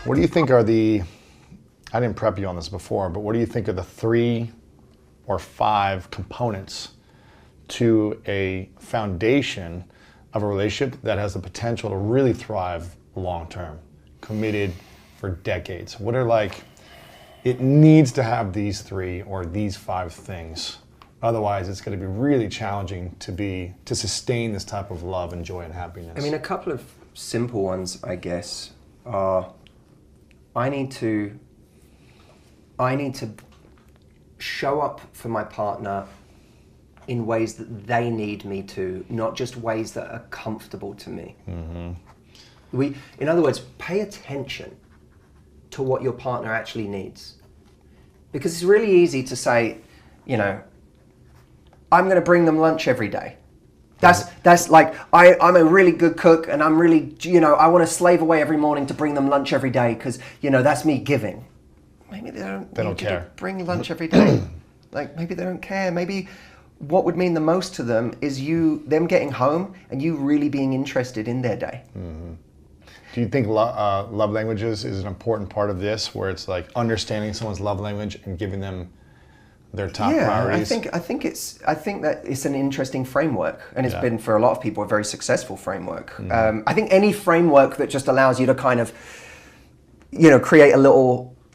What do you think are I didn't prep you on this before, but what do you think are the 3 or 5 components to a foundation of a relationship that has the potential to really thrive long term, committed for decades? What are it needs to have these 3 or these 5 things. Otherwise, it's going to be really challenging to sustain this type of love and joy and happiness. I mean, a couple of simple ones, I guess, are I need to show up for my partner in ways that they need me to, not just ways that are comfortable to me. Mm-hmm. In other words, pay attention to what your partner actually needs. Because it's really easy to say, I'm going to bring them lunch every day. That's like, I'm a really good cook and I'm really, I want to slave away every morning to bring them lunch every day because, that's me giving. Maybe they don't care to bring lunch every day. Maybe they don't care. Maybe what would mean the most to them is them getting home and you really being interested in their day. Mm-hmm. Do you think love languages is an important part of this, where it's like understanding someone's love language and giving them their top priorities? I think that it's an interesting framework, and it's been for a lot of people a very successful framework. Mm-hmm. I think any framework that just allows you to kind of, create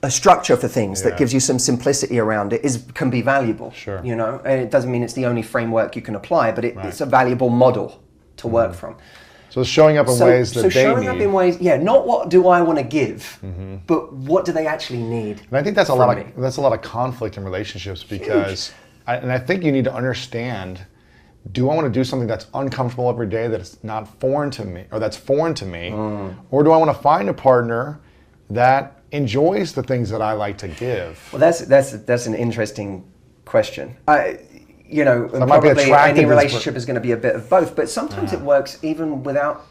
a structure for things that gives you some simplicity around it can be valuable. Sure. And it doesn't mean it's the only framework you can apply, but it's a valuable model to work from. So showing up in ways that they need. So showing up in ways, not what do I want to give, but what do they actually need. And I think that's a lot of conflict in relationships, because I think you need to understand, do I want to do something that's uncomfortable every day, that's not foreign to me, or that's foreign to me, or do I want to find a partner that enjoys the things that I like to give? Well, that's an interesting question. Probably any relationship is going to be a bit of both, but sometimes it works even without,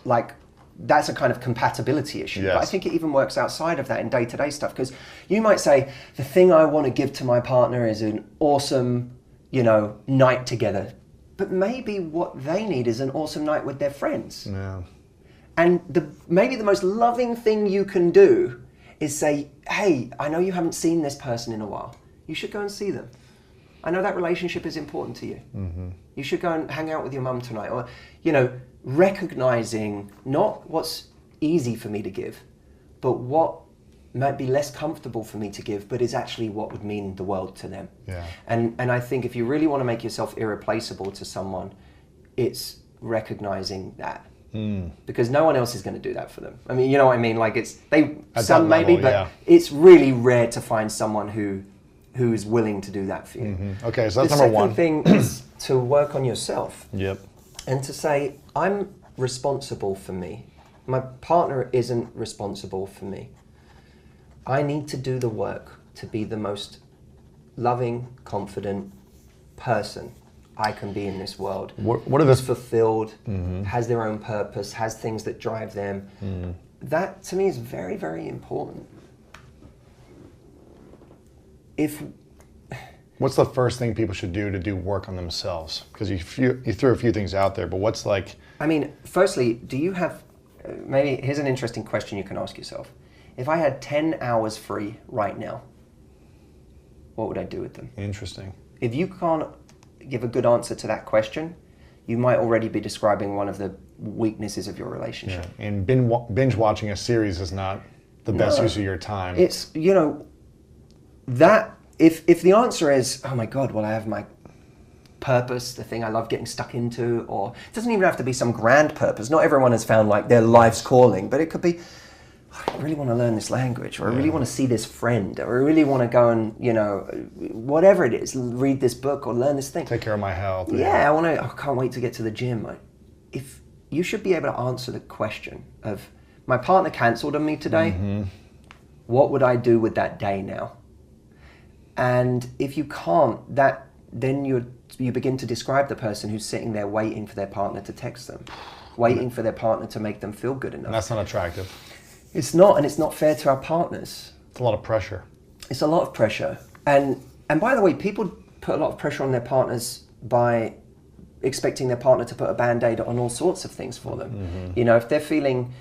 that's a kind of compatibility issue. Yes. But I think it even works outside of that in day-to-day stuff, because you might say, the thing I want to give to my partner is an awesome, night together. But maybe what they need is an awesome night with their friends. Yeah. And maybe the most loving thing you can do is say, hey, I know you haven't seen this person in a while. You should go and see them. I know that relationship is important to you. Mm-hmm. You should go and hang out with your mum tonight. Or, recognizing not what's easy for me to give, but what might be less comfortable for me to give, but is actually what would mean the world to them. Yeah. And I think if you really want to make yourself irreplaceable to someone, it's recognizing that. Because no one else is going to do that for them. I mean, you know what I mean? It's really rare to find someone who is willing to do that for you. Mm-hmm. Okay, so that's number one. The second thing is to work on yourself. Yep. And to say, I'm responsible for me. My partner isn't responsible for me. I need to do the work to be the most loving, confident person I can be in this world. What are the fulfilled, has their own purpose, has things that drive them. That to me is very, very important. What's the first thing people should do work on themselves? Because you threw a few things out there, but what's firstly, do you have, maybe here's an interesting question you can ask yourself. If I had 10 hours free right now, what would I do with them? Interesting. If you can't give a good answer to that question, you might already be describing one of the weaknesses of your relationship. Yeah. And binge watching a series is not the best use of your time. It's, that if the answer is, oh my God, well, I have my purpose, the thing I love getting stuck into, or it doesn't even have to be some grand purpose. Not everyone has found their life's calling, but it could be, I really want to learn this language, or I really want to see this friend, or I really want to go and, whatever it is, read this book or learn this thing. Take care of my health. Yeah, I can't wait to get to the gym. If you should be able to answer the question of, my partner cancelled on me today, what would I do with that day now? And if you can't, then you begin to describe the person who's sitting there waiting for their partner to text them, waiting for their partner to make them feel good enough. And that's not attractive. It's not, and it's not fair to our partners. It's a lot of pressure. It's a lot of pressure. And by the way, people put a lot of pressure on their partners by expecting their partner to put a Band-Aid on all sorts of things for them. If they're feeling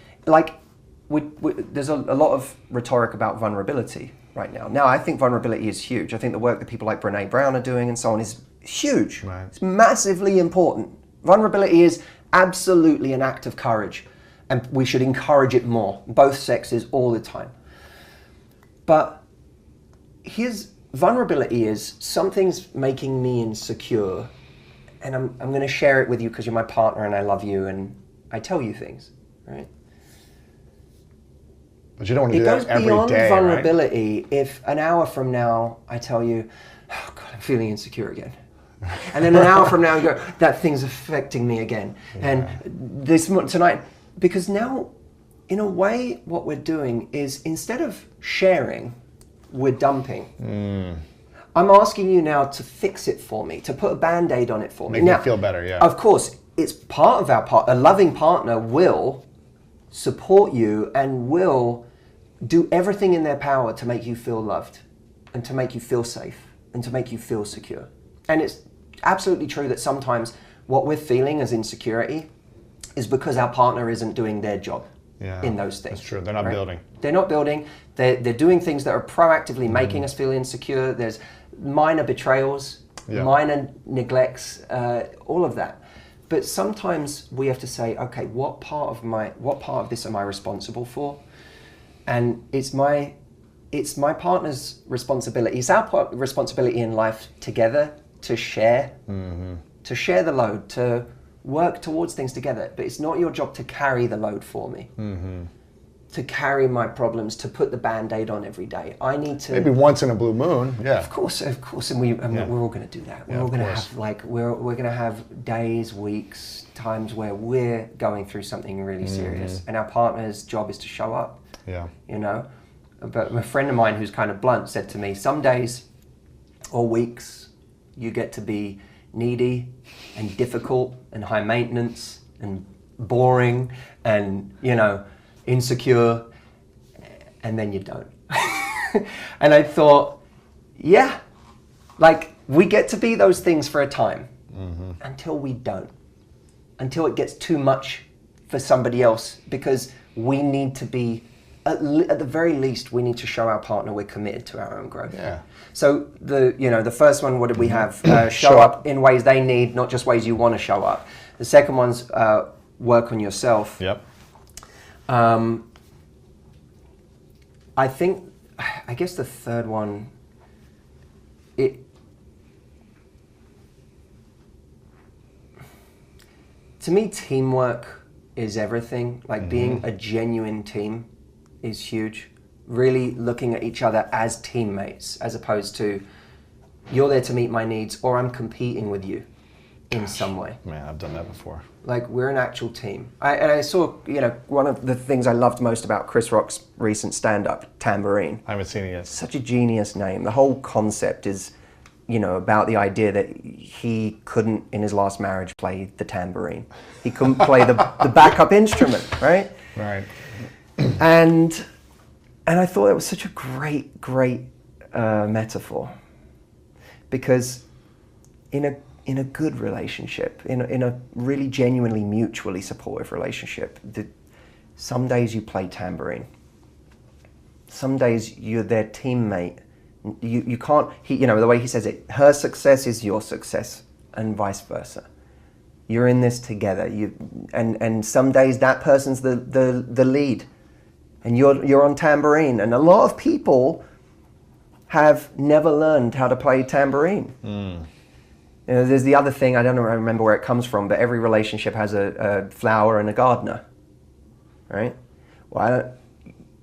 there's a lot of rhetoric about vulnerability right now. Now, I think vulnerability is huge. I think the work that people like Brené Brown are doing and so on is huge. Right. It's massively important. Vulnerability is absolutely an act of courage, and we should encourage it more, both sexes, all the time. But vulnerability is something's making me insecure, and I'm going to share it with you because you're my partner and I love you and I tell you things, right? But you don't want to do that every day, It goes beyond vulnerability, right? If an hour from now I tell you, oh God, I'm feeling insecure again. And then an hour from now you go, that thing's affecting me again. Yeah. And tonight, because now, in a way, what we're doing is instead of sharing, we're dumping. I'm asking you now to fix it for me, to put a Band-Aid on it for me. Make me feel better, yeah. Of course, it's part of our part. A loving partner will support you and will do everything in their power to make you feel loved and to make you feel safe and to make you feel secure. And it's absolutely true that sometimes what we're feeling as insecurity is because our partner isn't doing their job in those things. That's true. They're not building. They're not building. They're doing things that are proactively making us feel insecure. There's minor betrayals, minor neglects, all of that. But sometimes we have to say, okay, what part of this am I responsible for? And it's my partner's responsibility. It's our responsibility in life together to share the load, to work towards things together. But it's not your job to carry the load for me, to carry my problems, to put the Band-Aid on every day. I need to. Maybe once in a blue moon, yeah. Of course, and we're all going to do that. We're all going to have we're going to have days, weeks, times where we're going through something really serious, and our partner's job is to show up. Yeah. You know, but a friend of mine who's kind of blunt said to me, some days or weeks you get to be needy and difficult and high maintenance and boring and, you know, insecure, and then you don't. And I thought, yeah, like we get to be those things for a time until we don't, until it gets too much for somebody else, because we need to be, at the very least, we need to show our partner we're committed to our own growth. Yeah. So the first one, what did we have? Show up in ways they need, not just ways you want to show up. The second one's work on yourself. Yep. I guess the third one, to me, teamwork is everything. Like being a genuine team is huge. Really looking at each other as teammates, as opposed to you're there to meet my needs or I'm competing with you in some way. Man, I've done that before. Like we're an actual team. I saw, one of the things I loved most about Chris Rock's recent stand-up, Tambourine. I haven't seen it yet. Such a genius name. The whole concept is, about the idea that he couldn't, in his last marriage, play the tambourine. He couldn't play the backup instrument, right? Right. And I thought that was such a great metaphor, because in a good relationship, in a really genuinely mutually supportive relationship, some days you play tambourine. Some days you're their teammate. You can't. The way he says it, her success is your success, and vice versa. You're in this together. And some days that person's the lead. And you're on tambourine, and a lot of people have never learned how to play tambourine. There's the other thing, I don't remember where it comes from, but every relationship has a flower and a gardener, right? Well,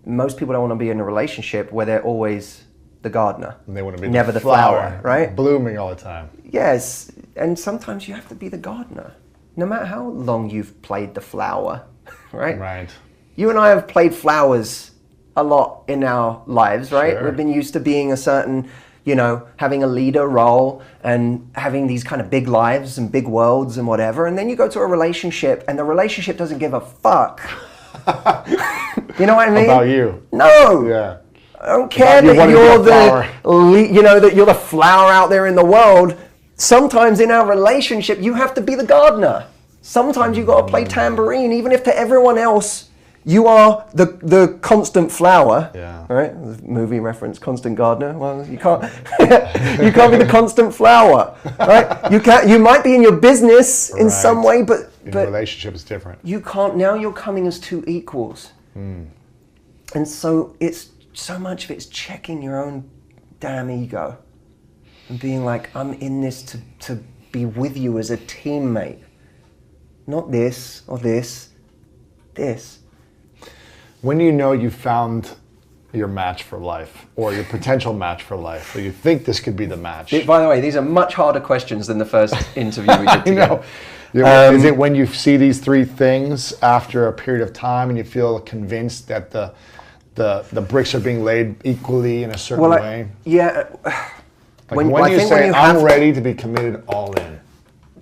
most people don't want to be in a relationship where they're always the gardener. And they want to be never the flower, right? Blooming all the time. Yes, and sometimes you have to be the gardener, no matter how long you've played the flower, right? Right. You and I have played flowers a lot in our lives, right? Sure. We've been used to being a certain, having a leader role and having these kind of big lives and big worlds and whatever. And then you go to a relationship and the relationship doesn't give a fuck. You know what I mean? About you. No. Yeah. I don't care that you're that you're the flower out there in the world. Sometimes in our relationship, you have to be the gardener. Sometimes you got to play tambourine, even if to everyone else, You are the constant flower, yeah. right? The movie reference, Constant Gardener. Well, you can't you can't be the constant flower, right? You might be in your business in some way, but relationship is different. You can't. Now you're coming as two equals, and so it's so much of it's checking your own damn ego and being like, I'm in this to be with you as a teammate, not this or this. When you know you found your match for life or your potential match for life, or you think this could be the match. By the way, these are much harder questions than the first interview we did together. Is it when you see these three things after a period of time and you feel convinced that the bricks are being laid equally in a certain way? Yeah. Like when you say, I'm ready to be committed all in.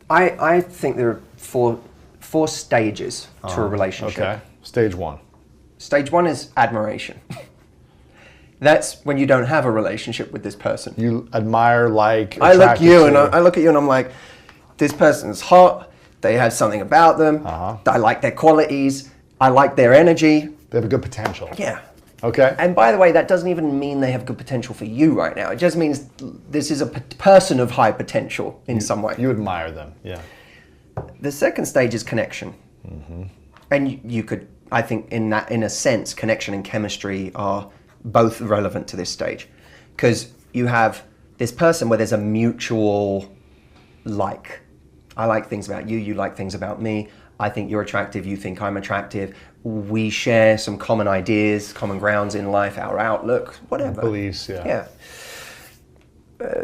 I think there are four stages to a relationship. Okay. Stage one. Stage one is admiration. That's when you don't have a relationship with this person. You admire, I look at you and I'm like, this person's hot. They have something about them. I like their qualities. I like their energy. They have a good potential. Yeah. Okay. And by the way, that doesn't even mean they have good potential for you right now. It just means this is a person of high potential in some way. You admire them, yeah. The second stage is connection. And you could, I think in a sense, connection and chemistry are both relevant to this stage. Because you have this person where there's a mutual like. I like things about you, you like things about me. I think you're attractive, you think I'm attractive. We share some common ideas, common grounds in life, our outlook, whatever. Beliefs, yeah. Yeah.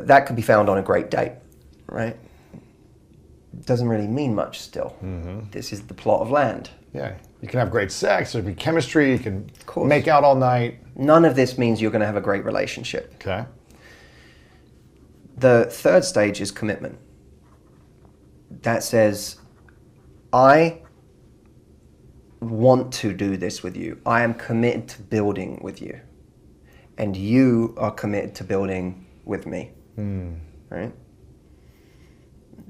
That could be found on a great date, right? Doesn't really mean much still. This is the plot of land. Yeah, you can have great sex, there can be chemistry, you can make out all night. None of this means you're going to have a great relationship. Okay. The third stage is commitment. That says, I want to do this with you. I am committed to building with you. And you are committed to building with me. Right?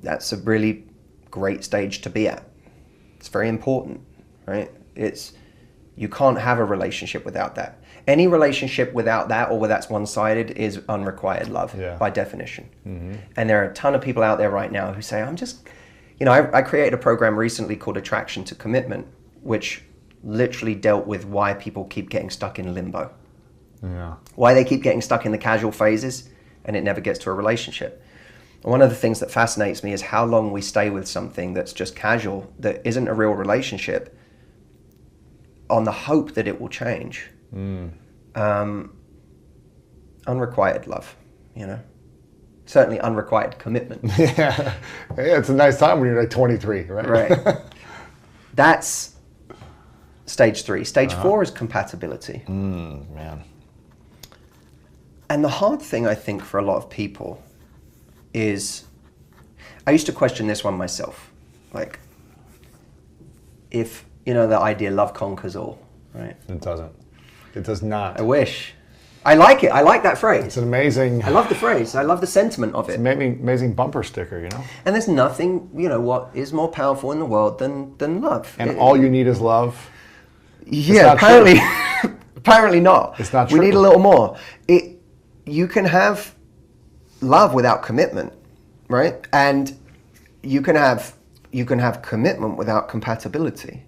That's a really great stage to be at. It's very important, right? You can't have a relationship without that. Any relationship without that or where that's one-sided is unrequited love by definition. And there are a ton of people out there right now who say, I created a program recently called Attraction to Commitment, which literally dealt with why people keep getting stuck in limbo. Yeah. Why they keep getting stuck in the casual phases and it never gets to a relationship. And one of the things that fascinates me is how long we stay with something that's just casual, that isn't a real relationship, on the hope that it will change. Unrequited love, Certainly unrequited commitment. Yeah, it's a nice time when you're like 23, right? Right. That's stage 3. Stage 4 is compatibility. Man. And the hard thing, I think, for a lot of people is, I used to question this one myself. Like, if, the idea love conquers all, right? It doesn't. It does not. I wish. I like it. I like that phrase. It's an amazing... I love the phrase. I love the sentiment of it. It's an amazing bumper sticker, And there's nothing, what is more powerful in the world than love. And all you need is love? Yeah, apparently apparently not. It's not true. We need a little more. You can have love without commitment, right? And you can have commitment without compatibility.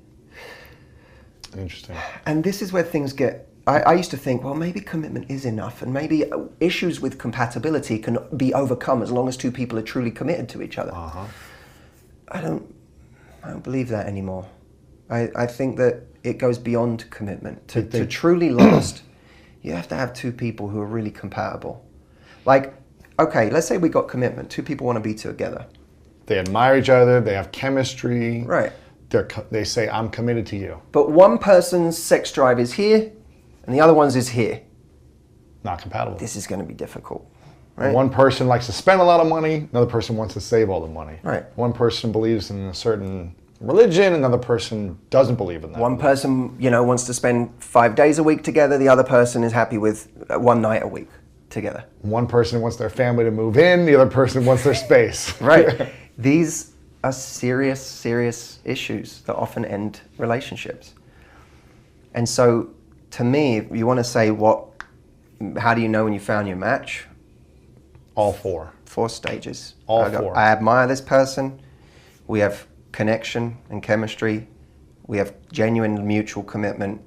Interesting. And this is where things get... I used to think, well, maybe commitment is enough, and maybe issues with compatibility can be overcome as long as two people are truly committed to each other. I don't believe that anymore. I think that it goes beyond commitment. To truly last, you have to have two people who are really compatible. Like, okay, let's say we got commitment. Two people want to be together. They admire each other. They have chemistry. Right. They say, I'm committed to you. But one person's sex drive is here, and the other one's is here. Not compatible. This is going to be difficult. Right? One person likes to spend a lot of money. Another person wants to save all the money. Right. One person believes in a certain religion. Another person doesn't believe in that. One person, wants to spend 5 days a week together. The other person is happy with one night a week together. One person wants their family to move in. The other person wants their space. Right. These are serious, serious issues that often end relationships. And so, to me, if you want to say how do you know when you found your match? All four. 4 stages. All 4. I admire this person. We have connection and chemistry. We have genuine mutual commitment,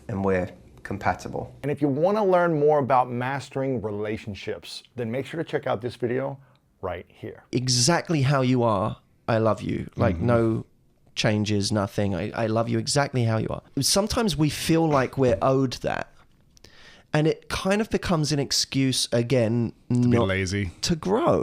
and we're compatible. And if you want to learn more about mastering relationships, then make sure to check out this video right here. Exactly how you are, I love you. Like no changes, nothing. I love you exactly how you are. Sometimes we feel like we're owed that. And it kind of becomes an excuse again to be lazy, to grow.